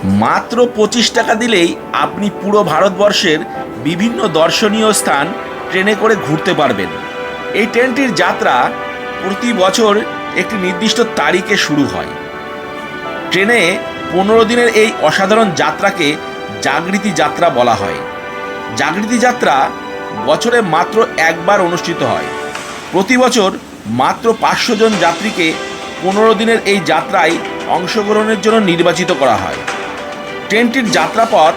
মাত্র 25 টাকা দিলেই আপনি পুরো ভারতবর্ষের বিভিন্ন দর্শনীয় স্থান ট্রেনে করে ঘুরতে পারবেন। এই ট্রেনটির যাত্রা প্রতি বছর একটি নির্দিষ্ট তারিখে শুরু হয়। ট্রেনে 15 দিনের এই অসাধারণ যাত্রাকে জাগৃতি যাত্রা বলা হয়। জাগৃতি যাত্রা বছরে মাত্র একবার অনুষ্ঠিত হয়। প্রতি বছর মাত্র 500 জন যাত্রীকে 15 দিনের এই যাত্রায় অংশগ্রহণের জন্য নির্বাচিত করা হয়। ট্রেনটির যাত্রাপথ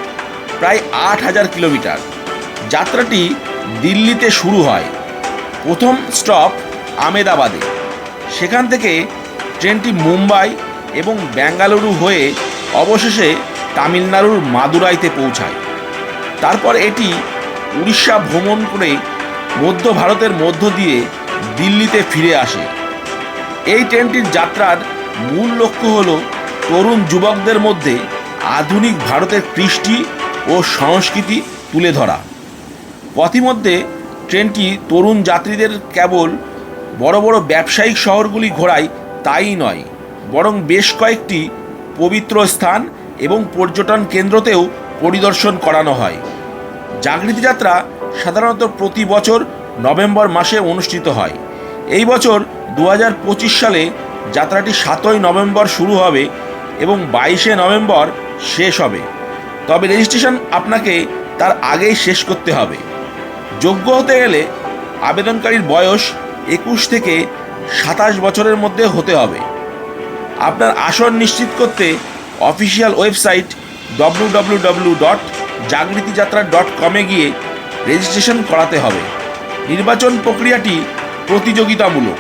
প্রায় 8000 কিলোমিটার। যাত্রাটি দিল্লিতে শুরু হয়। প্রথম স্টপ আমেদাবাদে। সেখান থেকে ট্রেনটি মুম্বাই এবং বেঙ্গালুরু হয়ে অবশেষে তামিলনাড়ুর মাদুরাইতে পৌঁছায়। তারপর এটি উড়িষ্যা ভ্রমণ করে মধ্য ভারতের মধ্য দিয়ে দিল্লিতে ফিরে আসে। এই ট্রেনটির যাত্রার মূল লক্ষ্য হল তরুণ যুবকদের মধ্যে আধুনিক ভারতের কৃষ্টি ও সংস্কৃতি তুলে ধরা। পথিমধ্যে ট্রেনটি তরুণ যাত্রীদের কেবল বড় বড় ব্যবসায়িক শহরগুলি ঘোরায় তাই নয়, বরং বেশ কয়েকটি পবিত্র স্থান এবং পর্যটন কেন্দ্রতেও পরিদর্শন করানো হয়। জাগৃতি যাত্রা সাধারণত প্রতি বছর নভেম্বর মাসে অনুষ্ঠিত হয়। এই বছর 2025 সালে যাত্রাটি 7ই নভেম্বর শুরু হবে এবং 22শে নভেম্বর শেষ হবে। তবে রেজিস্ট্রেশন আপনাকে তার আগেই শেষ করতে হবে। যোগ্য হতে গেলে আবেদনকারীর বয়স 21 থেকে 27 বছরের মধ্যে হতে হবে। আপনার আসন নিশ্চিত করতে অফিসিয়াল ওয়েবসাইট www.jagritijatra.com গিয়ে রেজিস্ট্রেশন করাতে হবে। নির্বাচন প্রক্রিয়াটি প্রতিযোগিতামূলক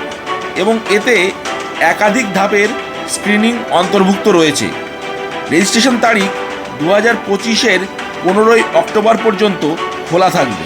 এবং এতে একাধিক ধাপের স্ক্রিনিং অন্তর্ভুক্ত রয়েছে। রেজিস্ট্রেশন তারিখ 2025-এর 15ই অক্টোবর পর্যন্ত খোলা থাকবে।